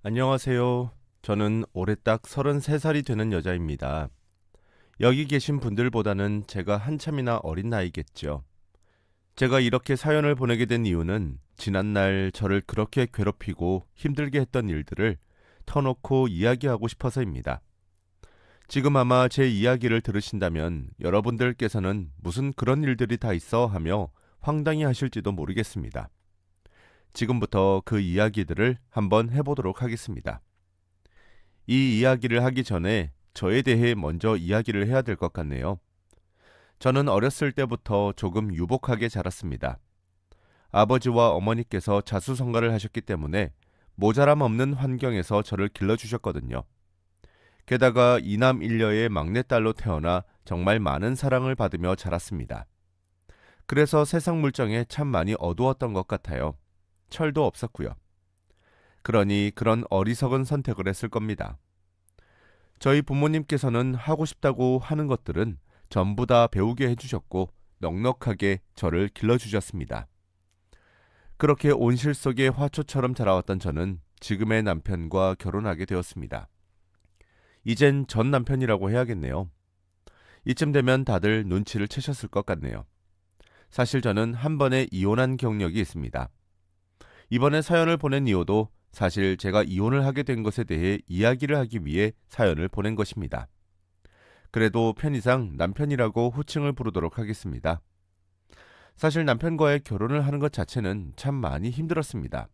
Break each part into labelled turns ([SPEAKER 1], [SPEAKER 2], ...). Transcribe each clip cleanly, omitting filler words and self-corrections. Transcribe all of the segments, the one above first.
[SPEAKER 1] 안녕하세요. 저는 올해 딱 33살이 되는 여자입니다. 여기 계신 분들보다는 제가 한참이나 어린 나이겠죠. 제가 이렇게 사연을 보내게 된 이유는 지난날 저를 그렇게 괴롭히고 힘들게 했던 일들을 터놓고 이야기하고 싶어서입니다. 지금 아마 제 이야기를 들으신다면 여러분들께서는 무슨 그런 일들이 다 있어 하며 황당해 하실지도 모르겠습니다. 지금부터 그 이야기들을 한번 해보도록 하겠습니다. 이 이야기를 하기 전에 저에 대해 먼저 이야기를 해야 될 것 같네요. 저는 어렸을 때부터 조금 유복하게 자랐습니다. 아버지와 어머니께서 자수성가를 하셨기 때문에 모자람 없는 환경에서 저를 길러주셨거든요. 게다가 이남 일녀의 막내딸로 태어나 정말 많은 사랑을 받으며 자랐습니다. 그래서 세상 물정에 참 많이 어두웠던 것 같아요. 철도 없었고요. 그러니 그런 어리석은 선택을 했을 겁니다. 저희 부모님께서는 하고 싶다고 하는 것들은 전부 다 배우게 해주셨고 넉넉하게 저를 길러주셨습니다. 그렇게 온실 속의 화초처럼 자라왔던 저는 지금의 남편과 결혼하게 되었습니다. 이젠 전 남편이라고 해야겠네요. 이쯤 되면 다들 눈치를 채셨을 것 같네요. 사실 저는 한 번에 이혼한 경력이 있습니다. 이번에 사연을 보낸 이유도 사실 제가 이혼을 하게 된 것에 대해 이야기를 하기 위해 사연을 보낸 것입니다. 그래도 편의상 남편이라고 호칭을 부르도록 하겠습니다. 사실 남편과의 결혼을 하는 것 자체는 참 많이 힘들었습니다.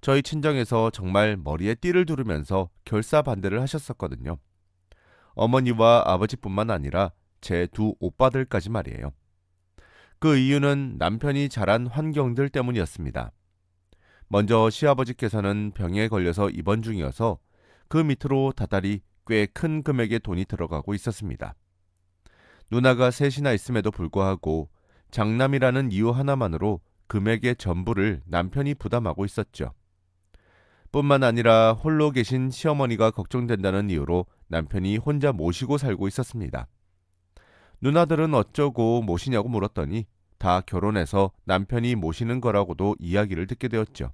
[SPEAKER 1] 저희 친정에서 정말 머리에 띠를 두르면서 결사반대를 하셨었거든요. 어머니와 아버지뿐만 아니라 제 두 오빠들까지 말이에요. 그 이유는 남편이 자란 환경들 때문이었습니다. 먼저 시아버지께서는 병에 걸려서 입원 중이어서 그 밑으로 다달이 꽤 큰 금액의 돈이 들어가고 있었습니다. 누나가 셋이나 있음에도 불구하고 장남이라는 이유 하나만으로 금액의 전부를 남편이 부담하고 있었죠. 뿐만 아니라 홀로 계신 시어머니가 걱정된다는 이유로 남편이 혼자 모시고 살고 있었습니다. 누나들은 어쩌고 모시냐고 물었더니 다 결혼해서 남편이 모시는 거라고도 이야기를 듣게 되었죠.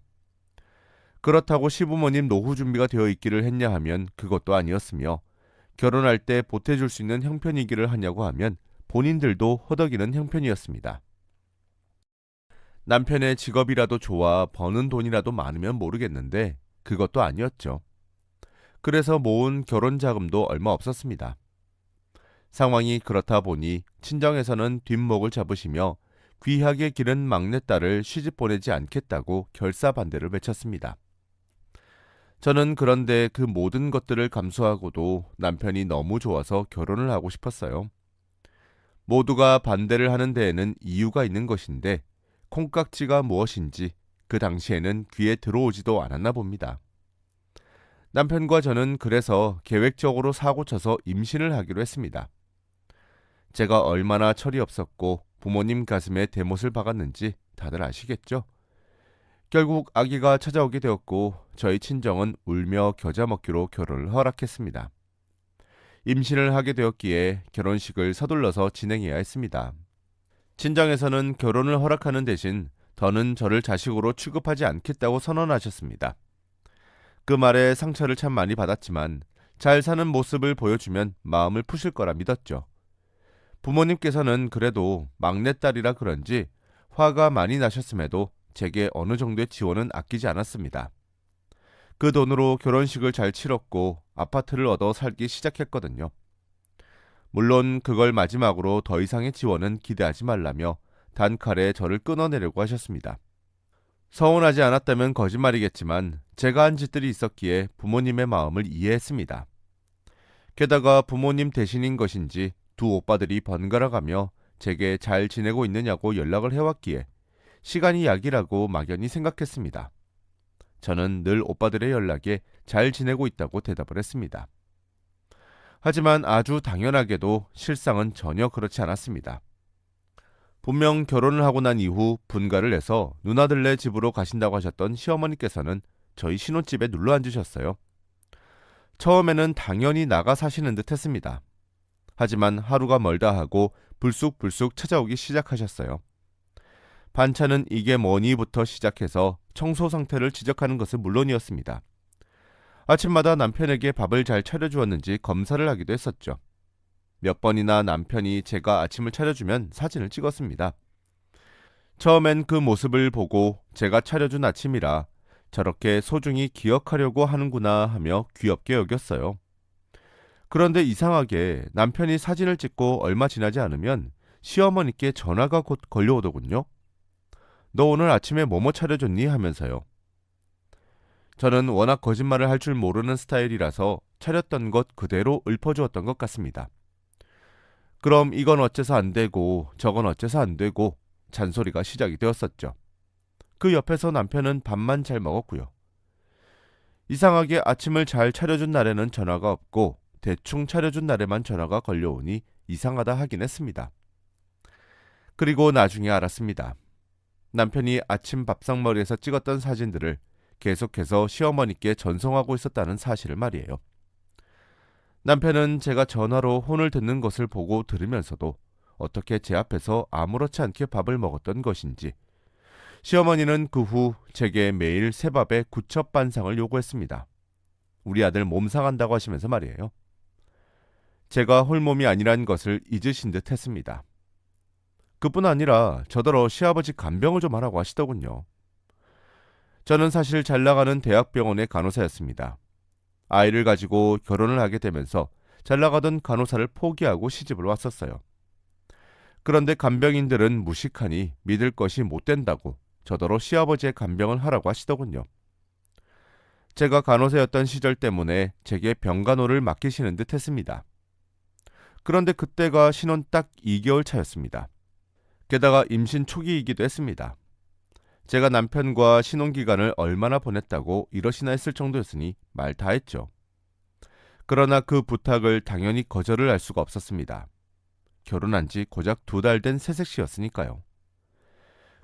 [SPEAKER 1] 그렇다고 시부모님 노후 준비가 되어 있기를 했냐 하면 그것도 아니었으며 결혼할 때 보태줄 수 있는 형편이기를 하냐고 하면 본인들도 허덕이는 형편이었습니다. 남편의 직업이라도 좋아 버는 돈이라도 많으면 모르겠는데 그것도 아니었죠. 그래서 모은 결혼 자금도 얼마 없었습니다. 상황이 그렇다 보니 친정에서는 뒷목을 잡으시며 귀하게 기른 막내딸을 시집 보내지 않겠다고 결사반대를 외쳤습니다. 저는 그런데 그 모든 것들을 감수하고도 남편이 너무 좋아서 결혼을 하고 싶었어요. 모두가 반대를 하는 데에는 이유가 있는 것인데 콩깍지가 무엇인지 그 당시에는 귀에 들어오지도 않았나 봅니다. 남편과 저는 그래서 계획적으로 사고쳐서 임신을 하기로 했습니다. 제가 얼마나 철이 없었고 부모님 가슴에 대못을 박았는지 다들 아시겠죠? 결국 아기가 찾아오게 되었고 저희 친정은 울며 겨자 먹기로 결혼을 허락했습니다. 임신을 하게 되었기에 결혼식을 서둘러서 진행해야 했습니다. 친정에서는 결혼을 허락하는 대신 더는 저를 자식으로 취급하지 않겠다고 선언하셨습니다. 그 말에 상처를 참 많이 받았지만 잘 사는 모습을 보여주면 마음을 푸실 거라 믿었죠. 부모님께서는 그래도 막내딸이라 그런지 화가 많이 나셨음에도 제게 어느 정도의 지원은 아끼지 않았습니다. 그 돈으로 결혼식을 잘 치렀고 아파트를 얻어 살기 시작했거든요. 물론 그걸 마지막으로 더 이상의 지원은 기대하지 말라며 단칼에 저를 끊어내려고 하셨습니다. 서운하지 않았다면 거짓말이겠지만 제가 한 짓들이 있었기에 부모님의 마음을 이해했습니다. 게다가 부모님 대신인 것인지 두 오빠들이 번갈아가며 제게 잘 지내고 있느냐고 연락을 해왔기에 시간이 약이라고 막연히 생각했습니다. 저는 늘 오빠들의 연락에 잘 지내고 있다고 대답을 했습니다. 하지만 아주 당연하게도 실상은 전혀 그렇지 않았습니다. 분명 결혼을 하고 난 이후 분가를 내서 누나들네 집으로 가신다고 하셨던 시어머니께서는 저희 신혼집에 눌러 앉으셨어요. 처음에는 당연히 나가 사시는 듯 했습니다. 하지만 하루가 멀다 하고 불쑥불쑥 찾아오기 시작하셨어요. 반찬은 이게 뭐니부터 시작해서 청소 상태를 지적하는 것은 물론이었습니다. 아침마다 남편에게 밥을 잘 차려주었는지 검사를 하기도 했었죠. 몇 번이나 남편이 제가 아침을 차려주면 사진을 찍었습니다. 처음엔 그 모습을 보고 제가 차려준 아침이라 저렇게 소중히 기억하려고 하는구나 하며 귀엽게 여겼어요. 그런데 이상하게 남편이 사진을 찍고 얼마 지나지 않으면 시어머니께 전화가 곧 걸려오더군요. 너 오늘 아침에 뭐뭐 차려줬니? 하면서요. 저는 워낙 거짓말을 할 줄 모르는 스타일이라서 차렸던 것 그대로 읊어주었던 것 같습니다. 그럼 이건 어째서 안 되고 저건 어째서 안 되고 잔소리가 시작이 되었었죠. 그 옆에서 남편은 밥만 잘 먹었고요. 이상하게 아침을 잘 차려준 날에는 전화가 없고 대충 차려준 날에만 전화가 걸려오니 이상하다 하긴 했습니다. 그리고 나중에 알았습니다. 남편이 아침 밥상머리에서 찍었던 사진들을 계속해서 시어머니께 전송하고 있었다는 사실을 말이에요. 남편은 제가 전화로 혼을 듣는 것을 보고 들으면서도 어떻게 제 앞에서 아무렇지 않게 밥을 먹었던 것인지, 시어머니는 그 후 제게 매일 새밥에 구첩반상을 요구했습니다. 우리 아들 몸 상한다고 하시면서 말이에요. 제가 홀몸이 아니란 것을 잊으신 듯 했습니다. 그뿐 아니라 저더러 시아버지 간병을 좀 하라고 하시더군요. 저는 사실 잘 나가는 대학병원의 간호사였습니다. 아이를 가지고 결혼을 하게 되면서 잘 나가던 간호사를 포기하고 시집을 왔었어요. 그런데 간병인들은 무식하니 믿을 것이 못 된다고 저더러 시아버지의 간병을 하라고 하시더군요. 제가 간호사였던 시절 때문에 제게 병간호를 맡기시는 듯 했습니다. 그런데 그때가 신혼 딱 2개월 차였습니다. 게다가 임신 초기이기도 했습니다. 제가 남편과 신혼기간을 얼마나 보냈다고 이러시나 했을 정도였으니 말 다 했죠. 그러나 그 부탁을 당연히 거절을 할 수가 없었습니다. 결혼한 지 고작 2달 된 새색시였으니까요.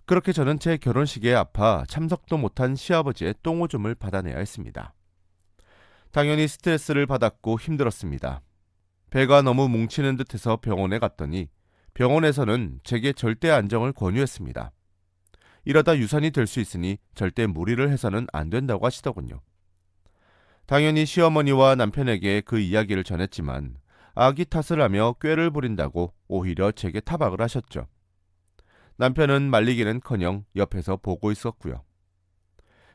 [SPEAKER 1] 그렇게 저는 제 결혼식에 아파 참석도 못한 시아버지의 똥오줌을 받아내야 했습니다. 당연히 스트레스를 받았고 힘들었습니다. 배가 너무 뭉치는 듯해서 병원에 갔더니 병원에서는 제게 절대 안정을 권유했습니다. 이러다 유산이 될 수 있으니 절대 무리를 해서는 안 된다고 하시더군요. 당연히 시어머니와 남편에게 그 이야기를 전했지만 아기 탓을 하며 꾀를 부린다고 오히려 제게 타박을 하셨죠. 남편은 말리기는커녕 옆에서 보고 있었고요.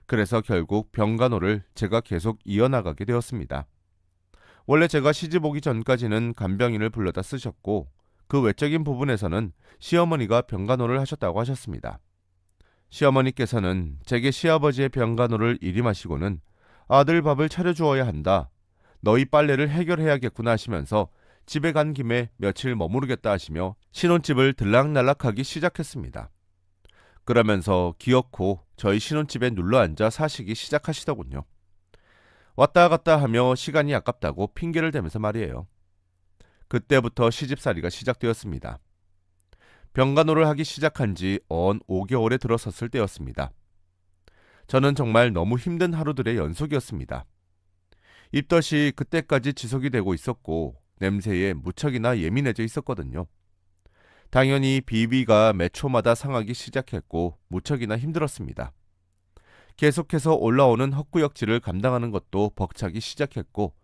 [SPEAKER 1] 그래서 결국 병간호를 제가 계속 이어나가게 되었습니다. 원래 제가 시집 오기 전까지는 간병인을 불러다 쓰셨고 그 외적인 부분에서는 시어머니가 병간호를 하셨다고 하셨습니다. 시어머니께서는 제게 시아버지의 병간호를 일임하시고는 아들 밥을 차려주어야 한다. 너희 빨래를 해결해야겠구나 하시면서 집에 간 김에 며칠 머무르겠다 하시며 신혼집을 들락날락하기 시작했습니다. 그러면서 기어코 저희 신혼집에 눌러앉아 사시기 시작하시더군요. 왔다 갔다 하며 시간이 아깝다고 핑계를 대면서 말이에요. 그때부터 시집살이가 시작되었습니다. 병간호를 하기 시작한 지 언 5개월에 들어섰을 때였습니다. 저는 정말 너무 힘든 하루들의 연속이었습니다. 입덧이 그때까지 지속이 되고 있었고 냄새에 무척이나 예민해져 있었거든요. 당연히 비위가 매 초마다 상하기 시작했고 무척이나 힘들었습니다. 계속해서 올라오는 헛구역질을 감당하는 것도 벅차기 시작했고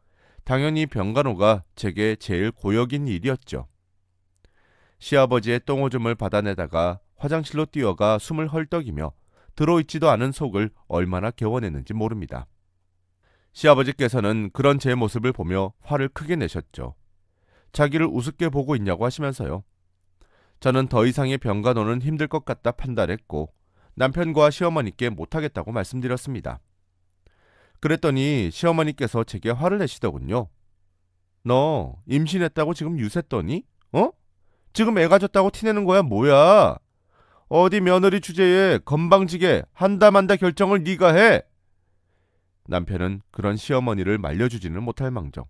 [SPEAKER 1] 당연히 병간호가 제게 제일 고역인 일이었죠. 시아버지의 똥오줌을 받아내다가 화장실로 뛰어가 숨을 헐떡이며 들어있지도 않은 속을 얼마나 개워냈는지 모릅니다. 시아버지께서는 그런 제 모습을 보며 화를 크게 내셨죠. 자기를 우습게 보고 있냐고 하시면서요. 저는 더 이상의 병간호는 힘들 것 같다 판단했고 남편과 시어머니께 못하겠다고 말씀드렸습니다. 그랬더니 시어머니께서 제게 화를 내시더군요. 너 임신했다고 지금 유세떠니? 어? 지금 애 가졌다고 티내는 거야 뭐야? 어디 며느리 주제에 건방지게 한다 만다 결정을 네가 해. 남편은 그런 시어머니를 말려주지는 못할 망정.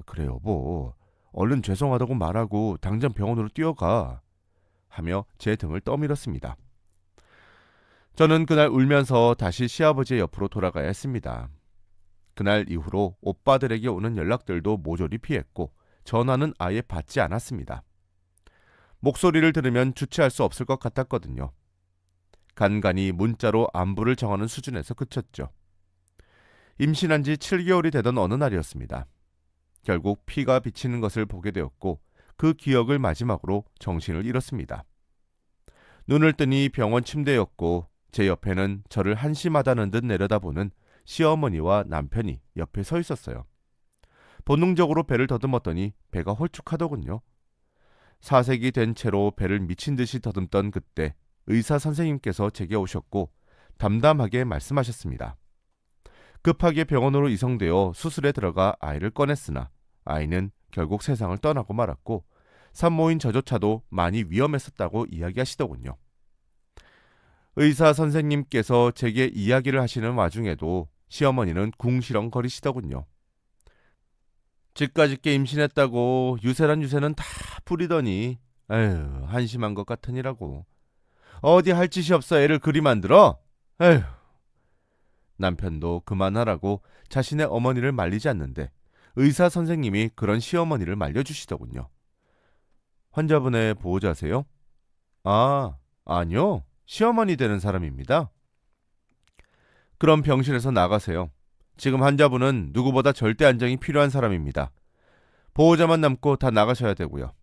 [SPEAKER 1] 그래 여보, 얼른 죄송하다고 말하고 당장 병원으로 뛰어가 하며 제 등을 떠밀었습니다. 저는 그날 울면서 다시 시아버지의 옆으로 돌아가야 했습니다. 그날 이후로 오빠들에게 오는 연락들도 모조리 피했고 전화는 아예 받지 않았습니다. 목소리를 들으면 주체할 수 없을 것 같았거든요. 간간히 문자로 안부를 정하는 수준에서 그쳤죠. 임신한 지 7개월이 되던 어느 날이었습니다. 결국 피가 비치는 것을 보게 되었고 그 기억을 마지막으로 정신을 잃었습니다. 눈을 뜨니 병원 침대였고 제 옆에는 저를 한심하다는 듯 내려다보는 시어머니와 남편이 옆에 서 있었어요. 본능적으로 배를 더듬었더니 배가 홀쭉하더군요. 사색이 된 채로 배를 미친 듯이 더듬던 그때 의사 선생님께서 제게 오셨고 담담하게 말씀하셨습니다. 급하게 병원으로 이송되어 수술에 들어가 아이를 꺼냈으나 아이는 결국 세상을 떠나고 말았고 산모인 저조차도 많이 위험했었다고 이야기하시더군요. 의사 선생님께서 제게 이야기를 하시는 와중에도 시어머니는 궁시렁거리시더군요. 집까짓게 임신했다고 유세란 유세는 다 부리더니 에휴 한심한 것 같으니라고. 어디 할 짓이 없어 애를 그리 만들어? 에휴. 남편도 그만하라고 자신의 어머니를 말리지 않는데 의사 선생님이 그런 시어머니를 말려주시더군요. 환자분의 보호자세요? 아, 아니요. 시어머니 되는 사람입니다. 그럼 병실에서 나가세요. 지금 환자분은 누구보다 절대 안정이 필요한 사람입니다. 보호자만 남고 다 나가셔야 되고요.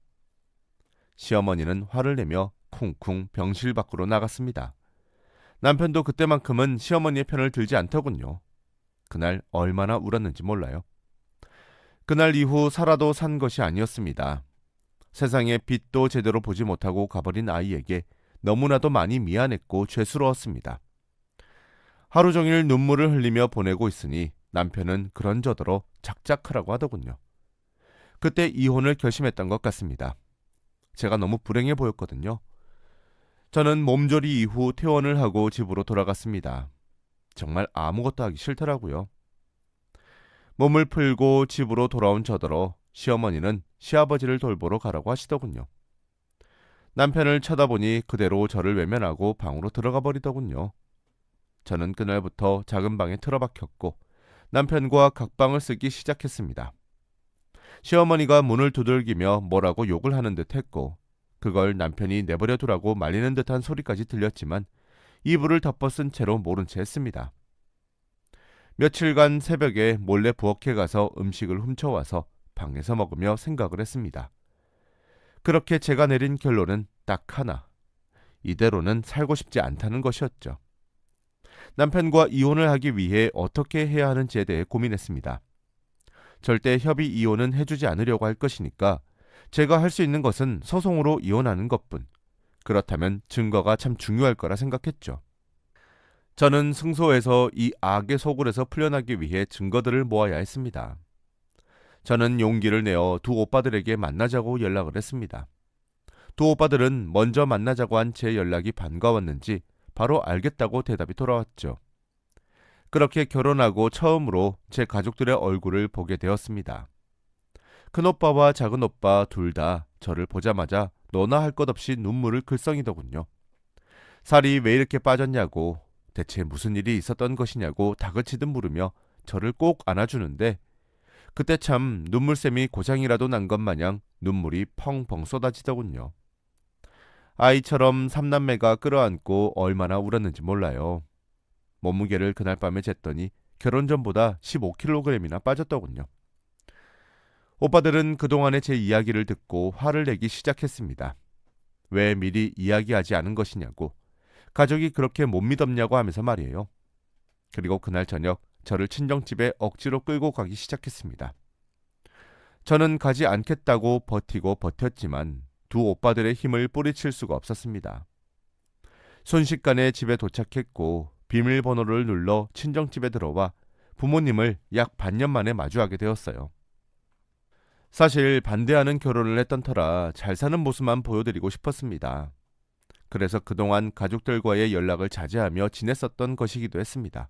[SPEAKER 1] 시어머니는 화를 내며 쿵쿵 병실 밖으로 나갔습니다. 남편도 그때만큼은 시어머니의 편을 들지 않더군요. 그날 얼마나 울었는지 몰라요. 그날 이후 살아도 산 것이 아니었습니다. 세상에 빛도 제대로 보지 못하고 가버린 아이에게 너무나도 많이 미안했고 죄스러웠습니다. 하루 종일 눈물을 흘리며 보내고 있으니 남편은 그런저더러 작작하라고 하더군요. 그때 이혼을 결심했던 것 같습니다. 제가 너무 불행해 보였거든요. 저는 몸조리 이후 퇴원을 하고 집으로 돌아갔습니다. 정말 아무것도 하기 싫더라고요. 몸을 풀고 집으로 돌아온 저더러 시어머니는 시아버지를 돌보러 가라고 하시더군요. 남편을 쳐다보니 그대로 저를 외면하고 방으로 들어가 버리더군요. 저는 그날부터 작은 방에 틀어박혔고 남편과 각방을 쓰기 시작했습니다. 시어머니가 문을 두들기며 뭐라고 욕을 하는 듯 했고 그걸 남편이 내버려 두라고 말리는 듯한 소리까지 들렸지만 이불을 덮어쓴 채로 모른 채 했습니다. 며칠간 새벽에 몰래 부엌에 가서 음식을 훔쳐와서 방에서 먹으며 생각을 했습니다. 그렇게 제가 내린 결론은 딱 하나. 이대로는 살고 싶지 않다는 것이었죠. 남편과 이혼을 하기 위해 어떻게 해야 하는지에 대해 고민했습니다. 절대 협의 이혼은 해주지 않으려고 할 것이니까 제가 할 수 있는 것은 소송으로 이혼하는 것뿐. 그렇다면 증거가 참 중요할 거라 생각했죠. 저는 승소해서 이 악의 소굴에서 풀려나기 위해 증거들을 모아야 했습니다. 저는 용기를 내어 두 오빠들에게 만나자고 연락을 했습니다. 두 오빠들은 먼저 만나자고 한 제 연락이 반가웠는지 바로 알겠다고 대답이 돌아왔죠. 그렇게 결혼하고 처음으로 제 가족들의 얼굴을 보게 되었습니다. 큰오빠와 작은오빠 둘 다 저를 보자마자 너나 할 것 없이 눈물을 글썽이더군요. 살이 왜 이렇게 빠졌냐고, 대체 무슨 일이 있었던 것이냐고 다그치듯 물으며 저를 꼭 안아주는데 그때 참 눈물샘이 고장이라도 난 것 마냥 눈물이 펑펑 쏟아지더군요. 아이처럼 삼남매가 끌어안고 얼마나 울었는지 몰라요. 몸무게를 그날 밤에 쟀더니 결혼 전보다 15kg이나 빠졌더군요. 오빠들은 그동안의 제 이야기를 듣고 화를 내기 시작했습니다. 왜 미리 이야기하지 않은 것이냐고, 가족이 그렇게 못 믿었냐고 하면서 말이에요. 그리고 그날 저녁 저를 친정집에 억지로 끌고 가기 시작했습니다. 저는 가지 않겠다고 버티고 버텼지만 두 오빠들의 힘을 뿌리칠 수가 없었습니다. 순식간에 집에 도착했고 비밀번호를 눌러 친정집에 들어와 부모님을 약 반년 만에 마주하게 되었어요. 사실 반대하는 결혼을 했던 터라 잘 사는 모습만 보여드리고 싶었습니다. 그래서 그동안 가족들과의 연락을 자제하며 지냈었던 것이기도 했습니다.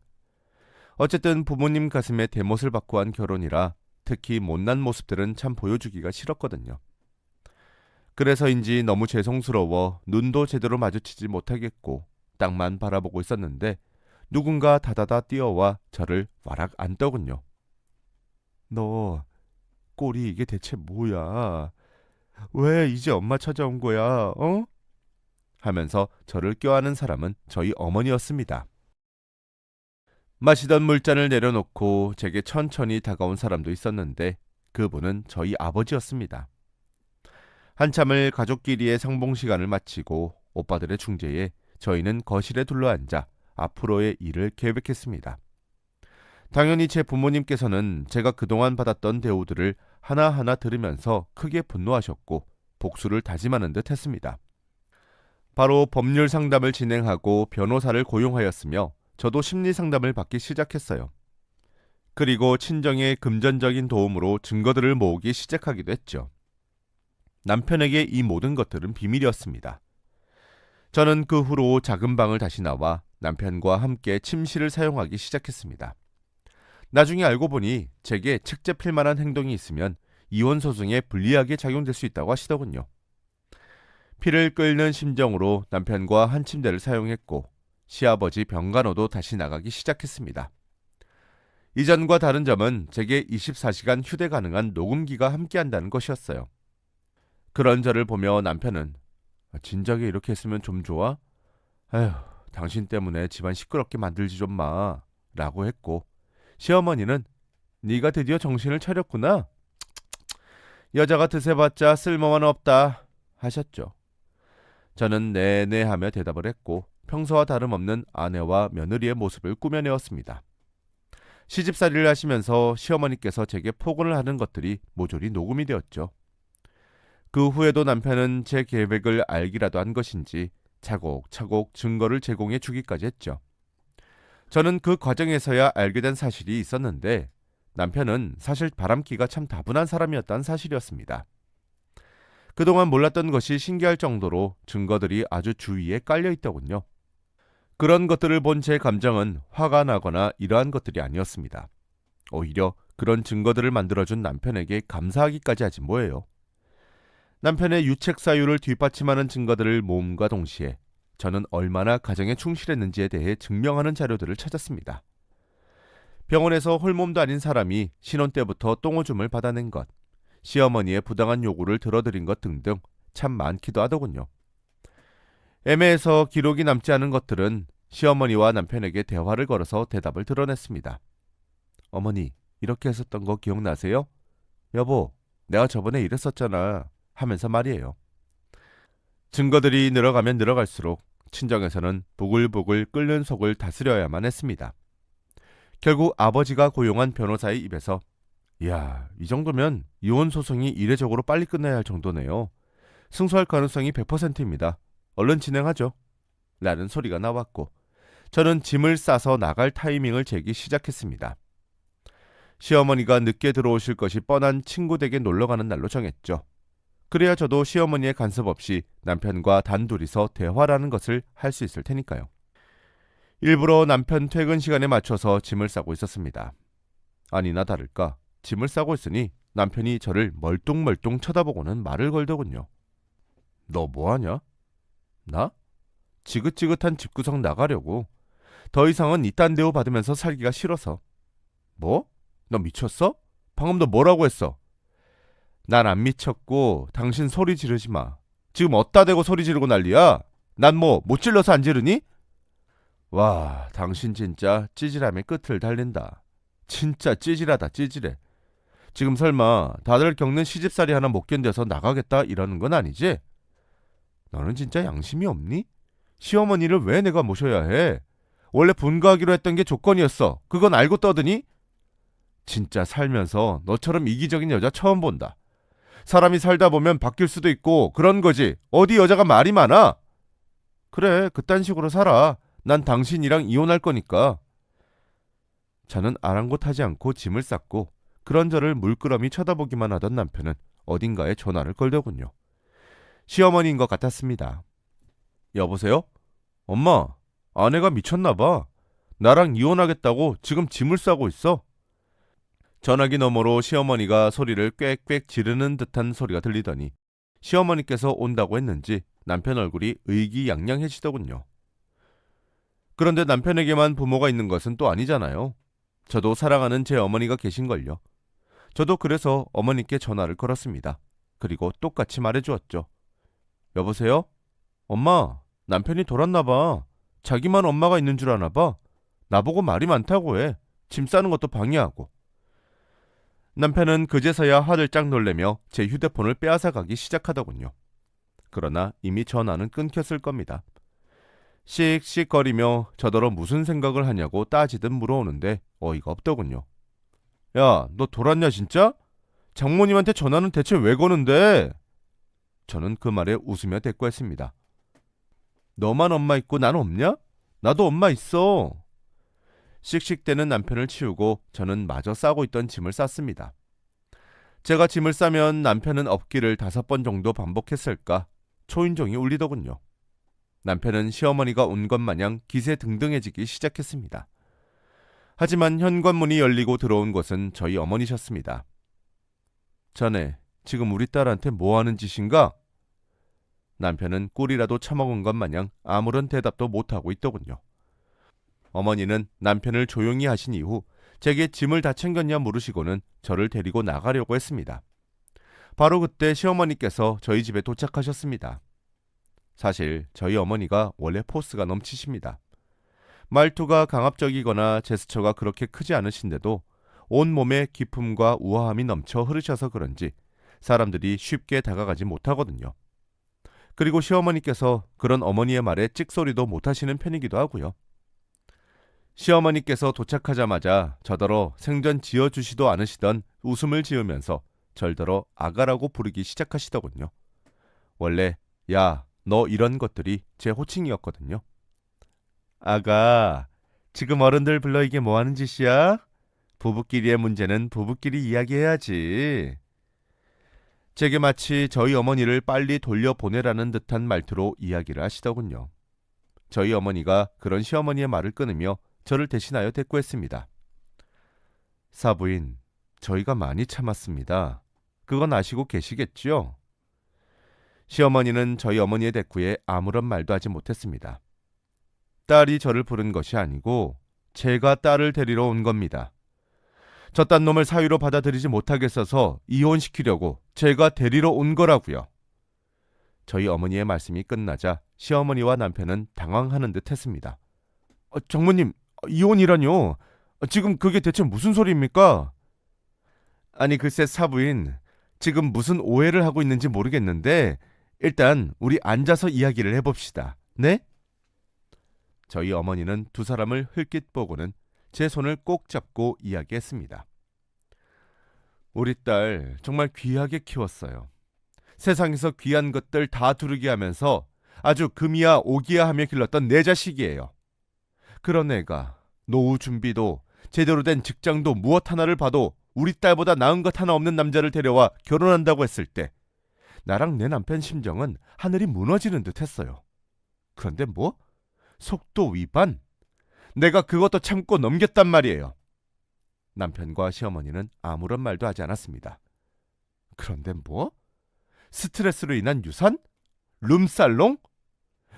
[SPEAKER 1] 어쨌든 부모님 가슴에 대못을 받고 한 결혼이라 특히 못난 모습들은 참 보여주기가 싫었거든요. 그래서인지 너무 죄송스러워 눈도 제대로 마주치지 못하겠고 땅만 바라보고 있었는데 누군가 다다다 뛰어와 저를 와락 안더군요. 너 꼴이 이게 대체 뭐야? 왜 이제 엄마 찾아온 거야? 어? 하면서 저를 껴안은 사람은 저희 어머니였습니다. 마시던 물잔을 내려놓고 제게 천천히 다가온 사람도 있었는데 그분은 저희 아버지였습니다. 한참을 가족끼리의 상봉 시간을 마치고 오빠들의 중재에 저희는 거실에 둘러앉아 앞으로의 일을 계획했습니다. 당연히 제 부모님께서는 제가 그동안 받았던 대우들을 하나하나 들으면서 크게 분노하셨고 복수를 다짐하는 듯 했습니다. 바로 법률 상담을 진행하고 변호사를 고용하였으며 저도 심리 상담을 받기 시작했어요. 그리고 친정의 금전적인 도움으로 증거들을 모으기 시작하기도 했죠. 남편에게 이 모든 것들은 비밀이었습니다. 저는 그 후로 작은 방을 다시 나와 남편과 함께 침실을 사용하기 시작했습니다. 나중에 알고 보니 제게 책잡힐 만한 행동이 있으면 이혼 소송에 불리하게 작용될 수 있다고 하시더군요. 피를 끓는 심정으로 남편과 한 침대를 사용했고 시아버지 병간호도 다시 나가기 시작했습니다. 이전과 다른 점은 제게 24시간 휴대 가능한 녹음기가 함께한다는 것이었어요. 그런 저를 보며 남편은 진작에 이렇게 했으면 좀 좋아? 아휴, 당신 때문에 집안 시끄럽게 만들지 좀 마 라고 했고 시어머니는 네가 드디어 정신을 차렸구나. 여자가 드세봤자 쓸모만 없다 하셨죠. 저는 네네 하며 대답을 했고 평소와 다름없는 아내와 며느리의 모습을 꾸며내었습니다. 시집살이를 하시면서 시어머니께서 제게 폭언을 하는 것들이 모조리 녹음이 되었죠. 그 후에도 남편은 제 계획을 알기라도 한 것인지 차곡차곡 증거를 제공해 주기까지 했죠. 저는 그 과정에서야 알게 된 사실이 있었는데 남편은 사실 바람기가 참 다분한 사람이었다는 사실이었습니다. 그동안 몰랐던 것이 신기할 정도로 증거들이 아주 주위에 깔려 있더군요. 그런 것들을 본 제 감정은 화가 나거나 이러한 것들이 아니었습니다. 오히려 그런 증거들을 만들어준 남편에게 감사하기까지 하지 뭐예요. 남편의 유책 사유를 뒷받침하는 증거들을 모음과 동시에 저는 얼마나 가정에 충실했는지에 대해 증명하는 자료들을 찾았습니다. 병원에서 홀몸도 아닌 사람이 신혼 때부터 똥오줌을 받아낸 것, 시어머니의 부당한 요구를 들어드린 것 등등 참 많기도 하더군요. 애매해서 기록이 남지 않은 것들은 시어머니와 남편에게 대화를 걸어서 대답을 드러냈습니다. 어머니, 이렇게 했었던 거 기억나세요? 여보, 내가 저번에 이랬었잖아 하면서 말이에요. 증거들이 늘어가면 늘어갈수록 친정에서는 부글부글 끓는 속을 다스려야만 했습니다. 결국 아버지가 고용한 변호사의 입에서 이야, 이 정도면 이혼 소송이 이례적으로 빨리 끝나야 할 정도네요. 승소할 가능성이 100%입니다. 얼른 진행하죠. 라는 소리가 나왔고 저는 짐을 싸서 나갈 타이밍을 재기 시작했습니다. 시어머니가 늦게 들어오실 것이 뻔한 친구 댁에 놀러가는 날로 정했죠. 그래야 저도 시어머니의 간섭 없이 남편과 단둘이서 대화라는 것을 할 수 있을 테니까요. 일부러 남편 퇴근 시간에 맞춰서 짐을 싸고 있었습니다. 아니나 다를까 짐을 싸고 있으니 남편이 저를 멀뚱멀뚱 쳐다보고는 말을 걸더군요. 너 뭐하냐? 나? 지긋지긋한 집구석 나가려고. 더 이상은 이딴 대우 받으면서 살기가 싫어서. 뭐? 너 미쳤어? 방금 너 뭐라고 했어? 난 안 미쳤고 당신 소리 지르지 마. 지금 어디다 대고 소리 지르고 난리야? 난 뭐 못 질러서 안 지르니? 와, 당신 진짜 찌질함의 끝을 달린다. 진짜 찌질하다 찌질해. 지금 설마 다들 겪는 시집살이 하나 못 견뎌서 나가겠다 이러는 건 아니지? 너는 진짜 양심이 없니? 시어머니를 왜 내가 모셔야 해? 원래 분가하기로 했던 게 조건이었어. 그건 알고 떠드니? 진짜 살면서 너처럼 이기적인 여자 처음 본다. 사람이 살다 보면 바뀔 수도 있고 그런 거지. 어디 여자가 말이 많아? 그래, 그딴 식으로 살아. 난 당신이랑 이혼할 거니까. 저는 아랑곳하지 않고 짐을 쌌고 그런 저를 물끄러미 쳐다보기만 하던 남편은 어딘가에 전화를 걸더군요. 시어머니인 것 같았습니다. 여보세요? 엄마, 아내가 미쳤나 봐. 나랑 이혼하겠다고 지금 짐을 싸고 있어. 전화기 너머로 시어머니가 소리를 꽥꽥 지르는 듯한 소리가 들리더니 시어머니께서 온다고 했는지 남편 얼굴이 의기양양해지더군요. 그런데 남편에게만 부모가 있는 것은 또 아니잖아요. 저도 사랑하는 제 어머니가 계신걸요. 저도 그래서 어머니께 전화를 걸었습니다. 그리고 똑같이 말해주었죠. 여보세요? 엄마, 남편이 돌았나 봐. 자기만 엄마가 있는 줄 아나 봐. 나보고 말이 많다고 해. 짐 싸는 것도 방해하고. 남편은 그제서야 화를 짝 놀래며 제 휴대폰을 빼앗아가기 시작하더군요. 그러나 이미 전화는 끊겼을 겁니다. 씩씩거리며 저더러 무슨 생각을 하냐고 따지듯 물어오는데 어이가 없더군요. 야, 너 돌았냐 진짜? 장모님한테 전화는 대체 왜 거는데? 저는 그 말에 웃으며 대꾸했습니다. 너만 엄마 있고 난 없냐? 나도 엄마 있어. 씩씩대는 남편을 치우고 저는 마저 싸고 있던 짐을 쌌습니다. 제가 짐을 싸면 남편은 업기를 5번 정도 반복했을까 초인종이 울리더군요. 남편은 시어머니가 온 것 마냥 기세등등해지기 시작했습니다. 하지만 현관문이 열리고 들어온 것은 저희 어머니셨습니다. 자네, 지금 우리 딸한테 뭐 하는 짓인가? 남편은 꿀이라도 처먹은 것 마냥 아무런 대답도 못하고 있더군요. 어머니는 남편을 조용히 하신 이후 제게 짐을 다 챙겼냐 물으시고는 저를 데리고 나가려고 했습니다. 바로 그때 시어머니께서 저희 집에 도착하셨습니다. 사실 저희 어머니가 원래 포스가 넘치십니다. 말투가 강압적이거나 제스처가 그렇게 크지 않으신데도 온몸에 기품과 우아함이 넘쳐 흐르셔서 그런지 사람들이 쉽게 다가가지 못하거든요. 그리고 시어머니께서 그런 어머니의 말에 찍소리도 못하시는 편이기도 하고요. 시어머니께서 도착하자마자 저더러 생전 지어주시도 않으시던 웃음을 지으면서 절더러 아가라고 부르기 시작하시더군요. 원래 야, 너 이런 것들이 제 호칭이었거든요. 아가, 지금 어른들 불러 이게 뭐 하는 짓이야? 부부끼리의 문제는 부부끼리 이야기해야지. 제게 마치 저희 어머니를 빨리 돌려보내라는 듯한 말투로 이야기를 하시더군요. 저희 어머니가 그런 시어머니의 말을 끊으며 저를 대신하여 대꾸했습니다. 사부인, 저희가 많이 참았습니다. 그건 아시고 계시겠죠? 시어머니는 저희 어머니의 대꾸에 아무런 말도 하지 못했습니다. 딸이 저를 부른 것이 아니고 제가 딸을 데리러 온 겁니다. 저딴 놈을 사위로 받아들이지 못하겠어서 이혼시키려고 제가 데리러 온 거라고요. 저희 어머니의 말씀이 끝나자 시어머니와 남편은 당황하는 듯 했습니다. 장모님, 이혼이라뇨? 지금 그게 대체 무슨 소리입니까? 아니 글쎄 사부인, 지금 무슨 오해를 하고 있는지 모르겠는데 일단 우리 앉아서 이야기를 해봅시다. 네? 저희 어머니는 두 사람을 흘낏 보고는 제 손을 꼭 잡고 이야기했습니다. 우리 딸 정말 귀하게 키웠어요. 세상에서 귀한 것들 다 두르게 하면서 아주 금이야 오기야 하며 길렀던 내 자식이에요. 그런 애가 노후 준비도 제대로 된 직장도 무엇 하나를 봐도 우리 딸보다 나은 것 하나 없는 남자를 데려와 결혼한다고 했을 때 나랑 내 남편 심정은 하늘이 무너지는 듯 했어요. 그런데 뭐? 속도 위반? 내가 그것도 참고 넘겼단 말이에요. 남편과 시어머니는 아무런 말도 하지 않았습니다. 그런데 뭐? 스트레스로 인한 유산? 룸살롱?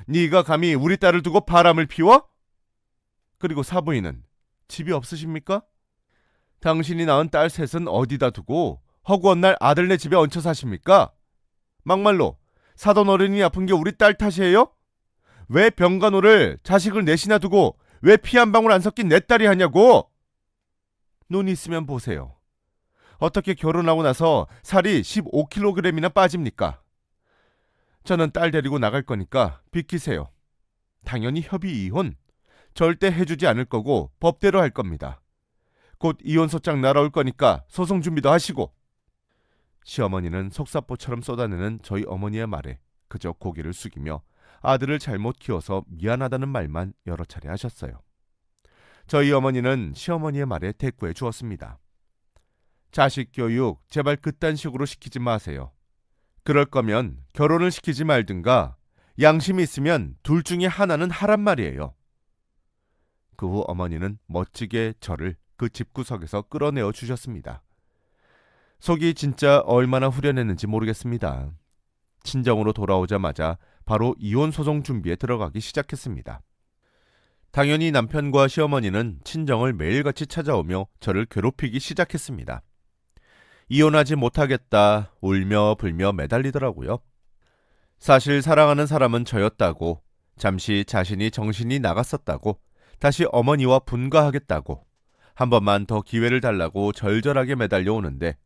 [SPEAKER 1] 네가 감히 우리 딸을 두고 바람을 피워? 그리고 사부인은 집이 없으십니까? 당신이 낳은 딸 셋은 어디다 두고 허구한 날 아들네 집에 얹혀 사십니까? 막말로 사돈 어른이 아픈 게 우리 딸 탓이에요? 왜 병간호를 자식을 넷이나 두고 왜 피 한 방울 안 섞인 내 딸이 하냐고? 눈 있으면 보세요. 어떻게 결혼하고 나서 살이 15kg이나 빠집니까? 저는 딸 데리고 나갈 거니까 비키세요. 당연히 협의 이혼. 절대 해주지 않을 거고 법대로 할 겁니다. 곧 이혼소장 날아올 거니까 소송 준비도 하시고. 시어머니는 속사포처럼 쏟아내는 저희 어머니의 말에 그저 고개를 숙이며 아들을 잘못 키워서 미안하다는 말만 여러 차례 하셨어요. 저희 어머니는 시어머니의 말에 대꾸해 주었습니다. 자식 교육 제발 그딴 식으로 시키지 마세요. 그럴 거면 결혼을 시키지 말든가 양심이 있으면 둘 중에 하나는 하란 말이에요. 그 후 어머니는 멋지게 저를 그 집구석에서 끌어내어 주셨습니다. 속이 진짜 얼마나 후련했는지 모르겠습니다. 친정으로 돌아오자마자 바로 이혼 소송 준비에 들어가기 시작했습니다. 당연히 남편과 시어머니는 친정을 매일같이 찾아오며 저를 괴롭히기 시작했습니다. 이혼하지 못하겠다 울며 불며 매달리더라고요. 사실 사랑하는 사람은 저였다고, 잠시 자신이 정신이 나갔었다고, 다시 어머니와 분가하겠다고 한 번만 더 기회를 달라고 절절하게 매달려 오는데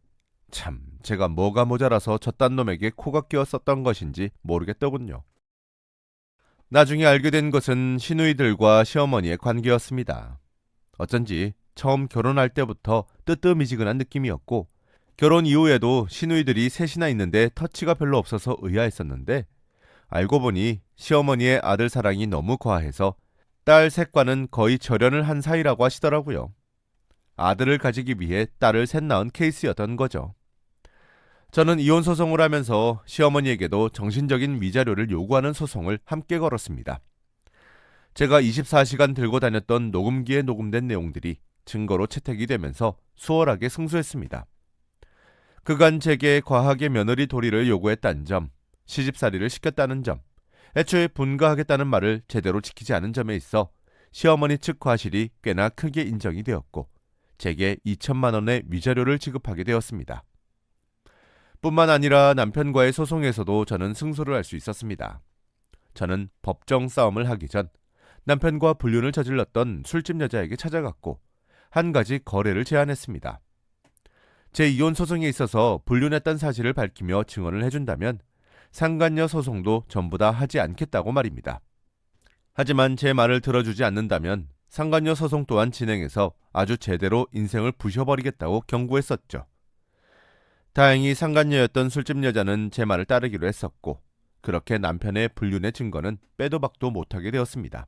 [SPEAKER 1] 참 제가 뭐가 모자라서 저딴 놈에게 코가 끼었었던 것인지 모르겠더군요. 나중에 알게 된 것은 시누이들과 시어머니의 관계였습니다. 어쩐지 처음 결혼할 때부터 뜨뜻미지근한 느낌이었고 결혼 이후에도 시누이들이 셋이나 있는데 터치가 별로 없어서 의아했었는데 알고 보니 시어머니의 아들 사랑이 너무 과해서 딸 셋과는 거의 절연을 한 사이라고 하시더라고요. 아들을 가지기 위해 딸을 셋 낳은 케이스였던 거죠. 저는 이혼 소송을 하면서 시어머니에게도 정신적인 위자료를 요구하는 소송을 함께 걸었습니다. 제가 24시간 들고 다녔던 녹음기에 녹음된 내용들이 증거로 채택이 되면서 수월하게 승소했습니다. 그간 제게 과하게 며느리 도리를 요구했다는 점, 시집살이를 시켰다는 점, 애초에 분가하겠다는 말을 제대로 지키지 않은 점에 있어 시어머니 측 과실이 꽤나 크게 인정이 되었고 제게 2천만 원의 위자료를 지급하게 되었습니다. 뿐만 아니라 남편과의 소송에서도 저는 승소를 할 수 있었습니다. 저는 법정 싸움을 하기 전 남편과 불륜을 저질렀던 술집 여자에게 찾아갔고 한 가지 거래를 제안했습니다. 제 이혼 소송에 있어서 불륜했던 사실을 밝히며 증언을 해준다면 상간녀 소송도 전부 다 하지 않겠다고 말입니다. 하지만 제 말을 들어주지 않는다면 상간녀 소송 또한 진행해서 아주 제대로 인생을 부셔버리겠다고 경고했었죠. 다행히 상간녀였던 술집 여자는 제 말을 따르기로 했었고 그렇게 남편의 불륜의 증거는 빼도 박도 못하게 되었습니다.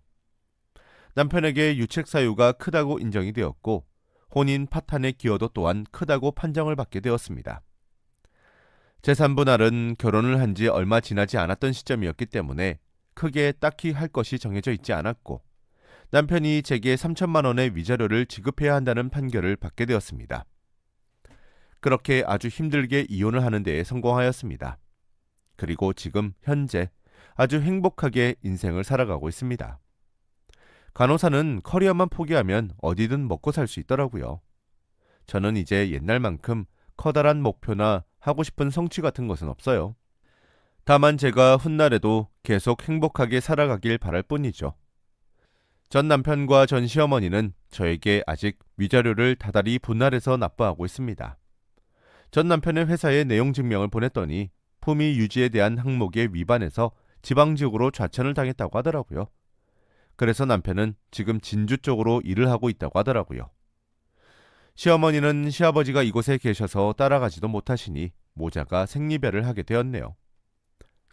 [SPEAKER 1] 남편에게 유책 사유가 크다고 인정이 되었고 혼인 파탄의 기여도 또한 크다고 판정을 받게 되었습니다. 재산 분할은 결혼을 한 지 얼마 지나지 않았던 시점이었기 때문에 크게 딱히 할 것이 정해져 있지 않았고 남편이 제게 3천만 원의 위자료를 지급해야 한다는 판결을 받게 되었습니다. 그렇게 아주 힘들게 이혼을 하는 데에 성공하였습니다. 그리고 지금 현재 아주 행복하게 인생을 살아가고 있습니다. 간호사는 커리어만 포기하면 어디든 먹고 살 수 있더라고요. 저는 이제 옛날만큼 커다란 목표나 하고 싶은 성취 같은 것은 없어요. 다만 제가 훗날에도 계속 행복하게 살아가길 바랄 뿐이죠. 전 남편과 전 시어머니는 저에게 아직 위자료를 다달이 분할해서 납부하고 있습니다. 전 남편의 회사에 내용 증명을 보냈더니 품위 유지에 대한 항목에 위반해서 지방지역으로 좌천을 당했다고 하더라고요. 그래서 남편은 지금 진주 쪽으로 일을 하고 있다고 하더라고요. 시어머니는 시아버지가 이곳에 계셔서 따라가지도 못하시니 모자가 생리별을 하게 되었네요.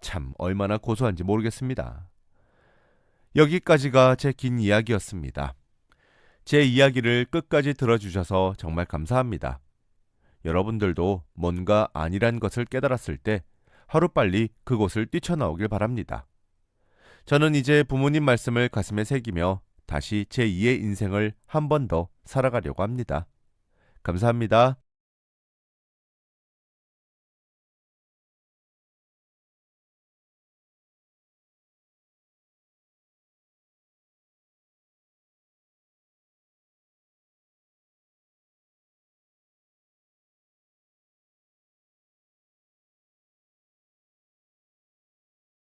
[SPEAKER 1] 참 얼마나 고소한지 모르겠습니다. 여기까지가 제 긴 이야기였습니다. 제 이야기를 끝까지 들어주셔서 정말 감사합니다. 여러분들도 뭔가 아니란 것을 깨달았을 때 하루빨리 그곳을 뛰쳐나오길 바랍니다. 저는 이제 부모님 말씀을 가슴에 새기며 다시 제2의 인생을 한 번 더 살아가려고 합니다. 감사합니다.